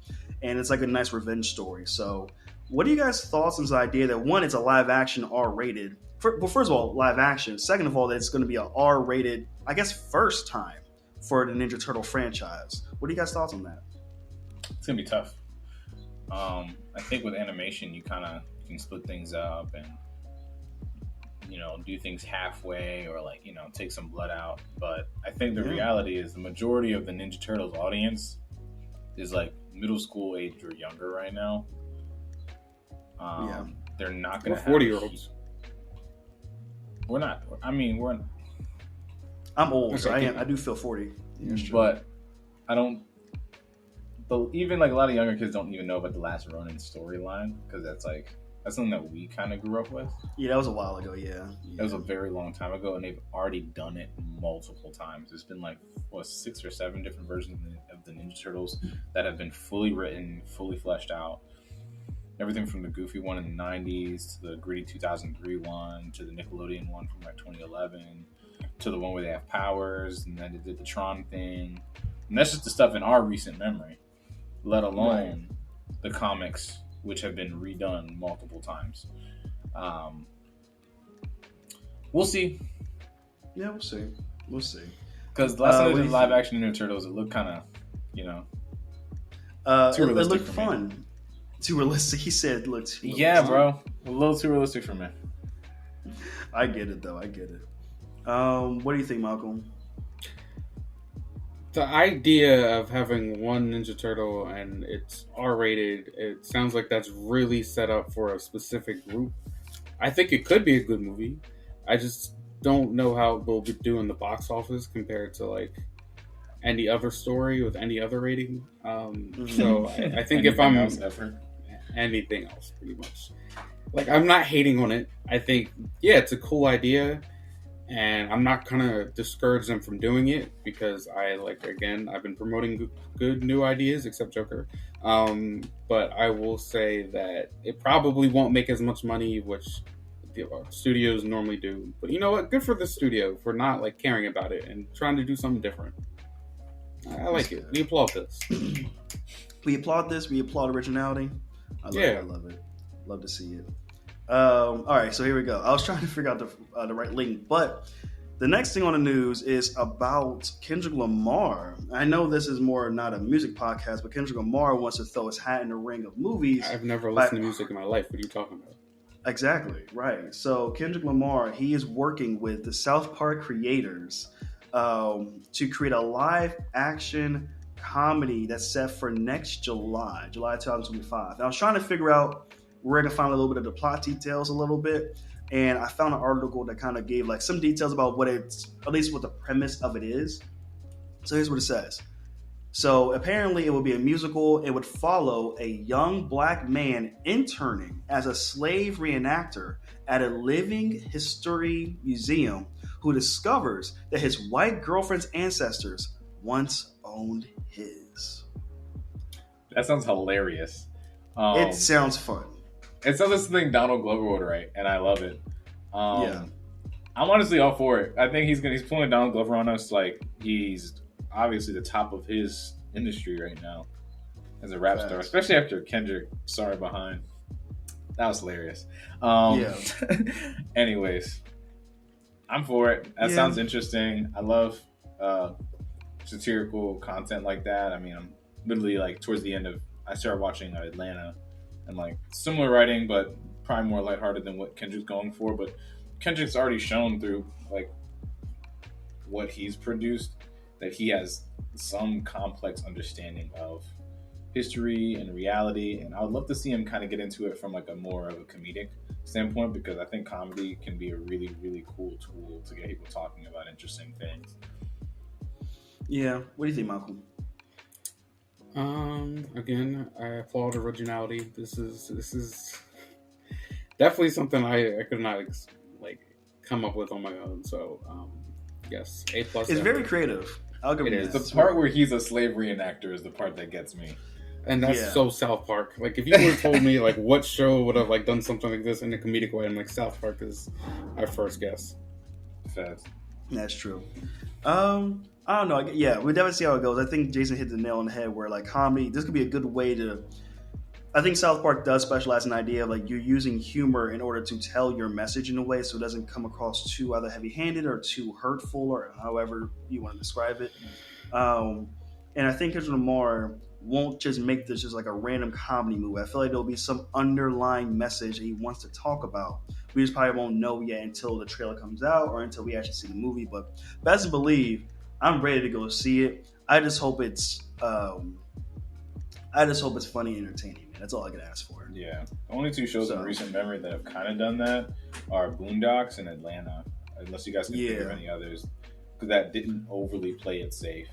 and it's like a nice revenge story. So what are you guys' thoughts on this idea that one, it's a live action R-rated? Well, first of all, live action. Second of all, that it's going to be an R-rated, I guess, first time for the Ninja Turtle franchise. What are you guys' thoughts on that? It's going to be tough. I think with animation, you kind of can split things up and do things halfway or like take some blood out. But I think the Yeah, reality is the majority of the Ninja Turtles audience is like middle school age or younger right now. yeah. They're not We're going to have 40-year-olds. We're not. I mean, we're, I'm old, so Okay, I do feel 40. Yeah, that's true. but I don't. But even like a lot of younger kids don't even know about the last Ronin storyline because that's something that we kind of grew up with. Yeah, that was a while ago. Yeah, It was a very long time ago, and they've already done it multiple times. There's been like 6 or 7 different versions of the Ninja Turtles that have been fully written, fully fleshed out. Everything from the goofy one in the '90s to the gritty 2003 one to the Nickelodeon one from like 2011 to the one where they have powers, and then they did the Tron thing. And that's just the stuff in our recent memory, let alone the comics, which have been redone multiple times. We'll see. yeah. We'll see. We'll see. Because the last time what they do did you live think? action Ninja Turtles, it looked kind of, It, too it realistic looked for me. fun. Too realistic. He said it looked too Yeah, realistic. bro. A little too realistic for me. I get it, though. I get it. What do you think, Malcolm? The idea of having one Ninja Turtle and it's R-rated, it sounds like that's really set up for a specific group. I think it could be a good movie. I just don't know how it will do in the box office compared to like any other story with any other rating. So I think if Anything I'm else ever? anything else, pretty much, like I'm not hating on it. I think it's a cool idea, and I'm not gonna discourage them from doing it because I've been promoting good new ideas, except Joker. But I will say that it probably won't make as much money, which the studios normally do. But you know what? Good for the studio for not like caring about it and trying to do something different. I like it. We applaud this. We applaud this. We applaud originality. I love it. Yeah. I love it. Love to see it. All right, so here we go. I was trying to figure out the right link, but the next thing on the news is about Kendrick Lamar. I know this is more not a music podcast, but Kendrick Lamar wants to throw his hat in the ring of movies. I've never listened to music in my life. What are you talking about? Exactly, right. So Kendrick Lamar, he is working with the South Park creators to create a live action comedy that's set for next July 2025. And I was trying to figure out where I can find a little bit of the plot details a little bit. And I found an article that kind of gave like some details about what it's, at least what the premise of it is. So here's what it says. So apparently it would be a musical. It would follow a young black man interning as a slave reenactor at a living history museum who discovers that his white girlfriend's ancestors once owned his. That sounds hilarious. It sounds fun. It sounds like something Donald Glover would write, and I love it. Yeah. I'm honestly all for it. I think he's pulling Donald Glover on us like he's obviously the top of his industry right now as a rap star, especially after Kendrick Sorry Behind. That was hilarious. Anyways, I'm for it. That sounds interesting. I love satirical content like that. I mean, I'm literally like towards the end of I started watching Atlanta, and like similar writing, but probably more lighthearted than what Kendrick's going for. But Kendrick's already shown through like what he's produced that he has some complex understanding of history and reality, and I would love to see him kind of get into it from like a more of a comedic standpoint, because I think comedy can be a really, really cool tool to get people talking about interesting things. Yeah. What do you think, Malcolm? Again, I applaud originality. This is definitely something I could not come up with on my own. So yes, A+. It's very creative. I'll give you that. The part where he's a slave reenactor is the part that gets me. And that's so South Park. Like if you would have told me like what show would have like done something like this in a comedic way, I'm like South Park is my first guess. Fast. That's true. I don't know. Yeah, we'll definitely see how it goes. I think Jason hit the nail on the head where like comedy, this could be a good way to. I think South Park does specialize in the idea of like you're using humor in order to tell your message in a way so it doesn't come across too either heavy-handed or too hurtful or however you want to describe it. And I think Kendrick Lamar won't just make this just like a random comedy movie. I feel like there'll be some underlying message that he wants to talk about. We just probably won't know yet until the trailer comes out or until we actually see the movie. But best believe, I'm ready to go see it. I just hope it's funny and entertaining. Man. That's all I can ask for. Yeah, the only two shows in recent memory that have kind of done that are Boondocks and Atlanta. Unless you guys can think of any others, because that didn't overly play it safe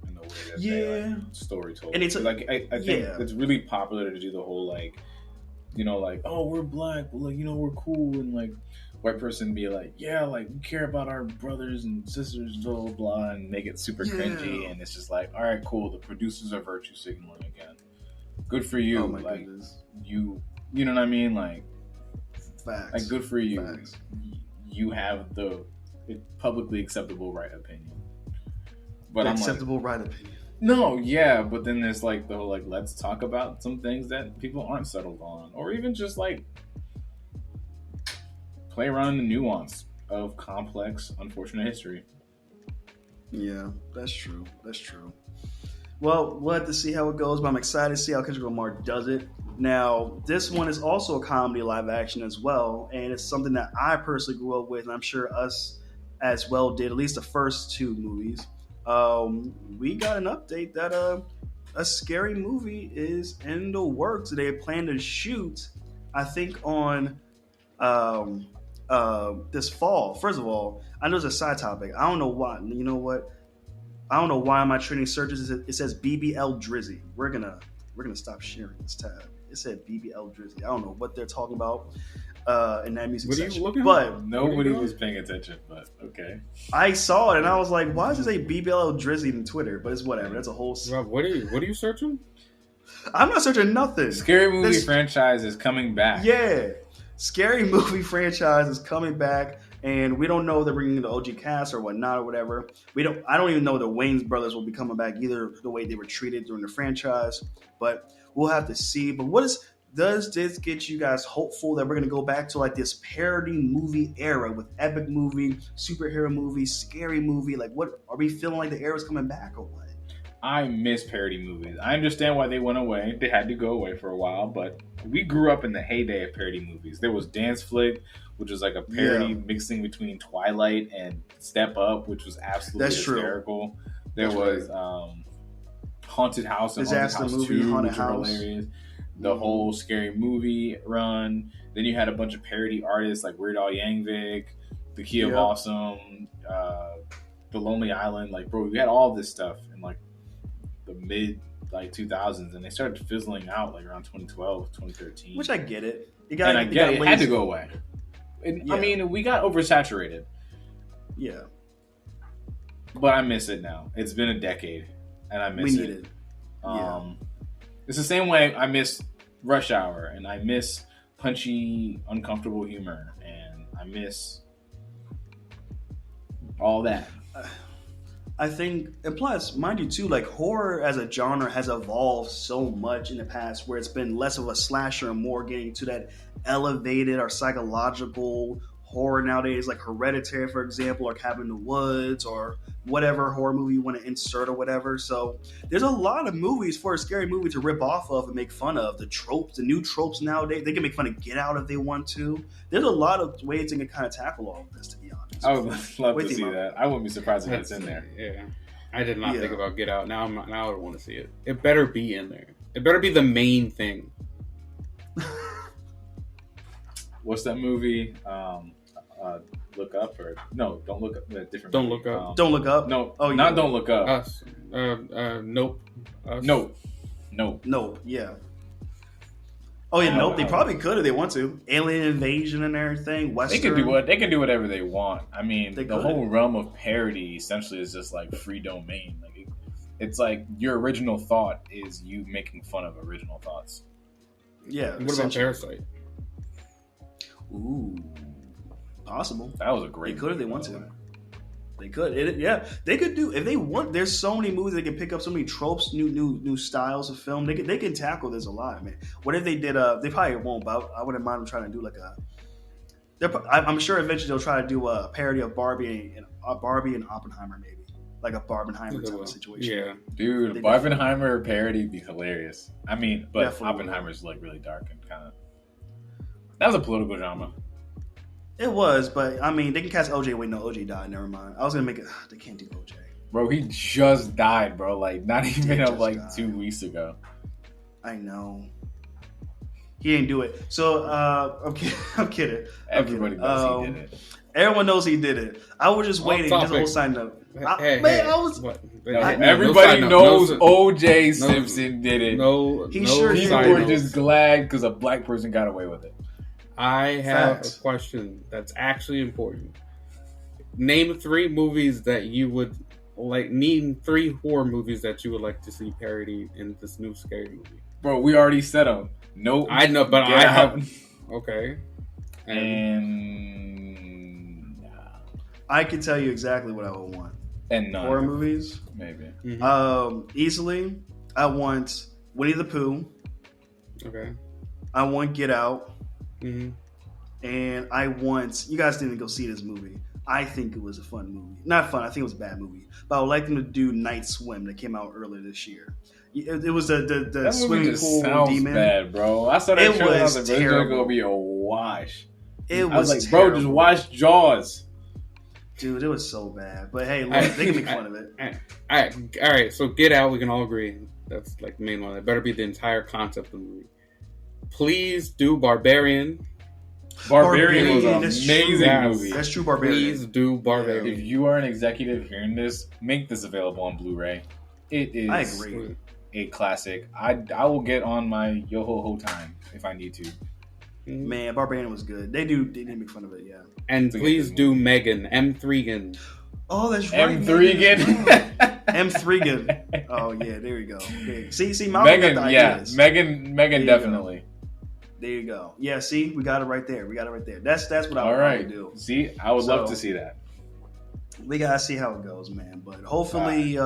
in the way that they like story told. And it's like I think it's really popular to do the whole like, you know, like, oh, we're black, like, you know, we're cool, and like white person be like, yeah, like we care about our brothers and sisters, blah blah blah, and make it super cringy, and it's just like, all right, cool, the producers are virtue signaling again. Good for you, like goodness. you know what I mean, like, facts. Like good for you. Facts. You have the publicly acceptable right opinion. But the I'm acceptable like, right opinion. No, yeah, but then there's like the whole like let's talk about some things that people aren't settled on, or even just like play around in the nuance of complex, unfortunate history. Yeah, that's true. That's true. Well, we'll have to see how it goes, but I'm excited to see how Kendrick Lamar does it. Now, this one is also a comedy live action as well, and it's something that I personally grew up with, and I'm sure us as well did, at least the first two movies. We got an update that a scary movie is in the works. They plan to shoot, I think, on this fall. First of all, I know it's a side topic. I don't know why. You know what? I don't know why my trending searches it says BBL Drizzy. We're gonna stop sharing this tab. It said BBL Drizzy. I don't know what they're talking about in that music section. But nobody was paying attention. But okay, I saw it and I was like, why does it say BBL Drizzy in Twitter? But it's whatever. That's a whole. Rob, what are you searching? I'm not searching nothing. Scary movie franchise is coming back. Yeah, scary movie franchise is coming back. And we don't know if they're bringing the OG cast or whatnot or whatever. I don't even know the Wayans brothers will be coming back either, the way they were treated during the franchise. But we'll have to see. But does this get you guys hopeful that we're going to go back to like this parody movie era with epic movie, superhero movie, scary movie? Like, what are we feeling like the era's coming back or what? I miss parody movies. I understand why they went away. They had to go away for a while, but we grew up in the heyday of parody movies. There was Dance Flick, which was like a parody mixing between Twilight and Step Up, which was absolutely hysterical. True. There was Haunted House and Disaster Haunted House movie, 2, Haunted which House. were hilarious. The whole Scary Movie run. Then you had a bunch of parody artists like Weird Al Yankovic, The Key of Awesome, The Lonely Island. Like, bro, we had all this stuff in like the mid 2000s, and they started fizzling out like around 2012, 2013. Which I get it. It had to go away. I mean, we got oversaturated. Yeah. But I miss it now. It's been a decade, and I miss it. We need it. It's the same way I miss Rush Hour, and I miss punchy, uncomfortable humor, and I miss all that. I think, and plus, mind you too, like horror as a genre has evolved so much in the past where it's been less of a slasher and more getting to that elevated or psychological horror nowadays, like Hereditary, for example, or Cabin in the Woods, or whatever horror movie you want to insert or whatever. So there's a lot of movies for a scary movie to rip off of and make fun of. The tropes, the new tropes nowadays, they can make fun of Get Out if they want to. There's a lot of ways they can kind of tackle all of this, to be honest. I would love to see that. I wouldn't be surprised if it's in there. Yeah. I did not think about Get Out. Now I want to see it. It better be in there. It better be the main thing. What's that movie? Look Up or no? Don't look up. Different. Don't movie. Look Up. Don't Look Up. No. Oh, not Don't Look Up. Us. Nope. Us. Nope. Yeah. Oh yeah. Nope. They probably could if they want to. Alien invasion and everything. Western. They can do whatever they want. I mean, the whole realm of parody essentially is just like free domain. Like it's like your original thought is you making fun of original thoughts. Yeah. What about Parasite? Ooh. Possible. That was a great. They could if they want to. They could. They could do if they want. There's so many movies they can pick up, so many tropes, new styles of film. They can tackle this a lot, man. What if they did? They probably won't, but I wouldn't mind them trying to do like I'm sure eventually they'll try to do a parody of Barbie and Oppenheimer, maybe. like a Barbenheimer type of situation. Yeah. Dude, They Barbenheimer parody would be hilarious. I mean, but Definitely Oppenheimer's like really dark and kind of. That was a political drama. It was, but I mean, they can cast OJ. Wait, no, OJ died. Never mind. I was gonna make it. They can't do OJ. Bro, he just died, bro. Like, not even just of like died. 2 weeks ago. I know. He didn't do it. So I'm kidding. I'm kidding. Everybody knows he did it. Everyone knows he did it. I was just waiting. Just a whole side note. I was. What? Everybody knows O.J. Simpson did it. People were just glad because a black person got away with it. I have a question that's actually important. Name 3 movies that you would like. Name 3 horror movies that you would like to see parodied in this new scary movie. Bro, we already said them. Nope. I know, but I have. Okay. And I can tell you exactly what I would want. And none. Horror movies? Maybe. Mm-hmm. Easily, I want Winnie the Pooh. Okay. I want Get Out. Mm-hmm. And I want... You guys didn't go see this movie. I think it was a fun movie. Not fun. I think it was a bad movie. But I would like them to do Night Swim that came out earlier this year. It was the swimming pool sounds demon. Bad, bro. I saw that trailer. I was like, this is gonna be a wash. I was like, terrible. bro, just watch Jaws. Dude, it was so bad. But hey, look, they can make fun of it. All right. So Get Out, we can all agree that's like the main one. It better be the entire concept of the movie. Please do Barbarian. Barbarian was an amazing movie. That's true, Barbarian. Please do Barbarian. If you are an executive hearing this, make this available on Blu-ray. It is I agree. A classic. I will get on my yo-ho-ho time if I need to. Man, Barbarian was good. They did make fun of it, yeah. And please do Megan, M3gan. Oh, that's right. M3gan. M3gan. Oh yeah, there you go. Okay. See, Malcolm Megan, got the ideas. Megan, definitely. There you go. Yeah, see, we got it right there. That's what I would do. See, I would love to see that. We gotta see how it goes, man. But hopefully,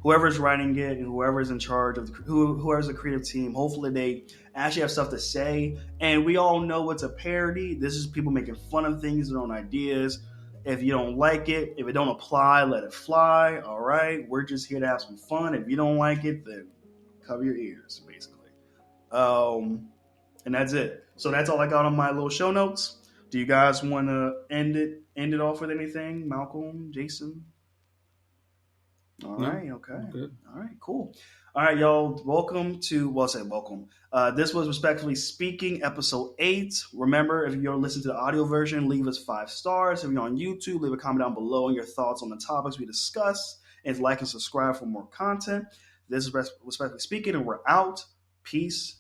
whoever's writing it and whoever's in charge of whoever's the creative team, hopefully they actually have stuff to say. And we all know it's a parody. This is people making fun of things, their own ideas. If you don't like it, if it don't apply, let it fly. All right, we're just here to have some fun. If you don't like it, then cover your ears, basically. And that's it. So that's all I got on my little show notes. Do you guys want to end it off with anything, Malcolm, Jason? All right, okay. Good. All right, cool. All right, y'all. Welcome. This was Respectfully Speaking, episode 8. Remember, if you're listening to the audio version, leave us 5 stars. If you're on YouTube, leave a comment down below on your thoughts on the topics we discuss. And like and subscribe for more content. This is Respectfully Speaking, and we're out. Peace.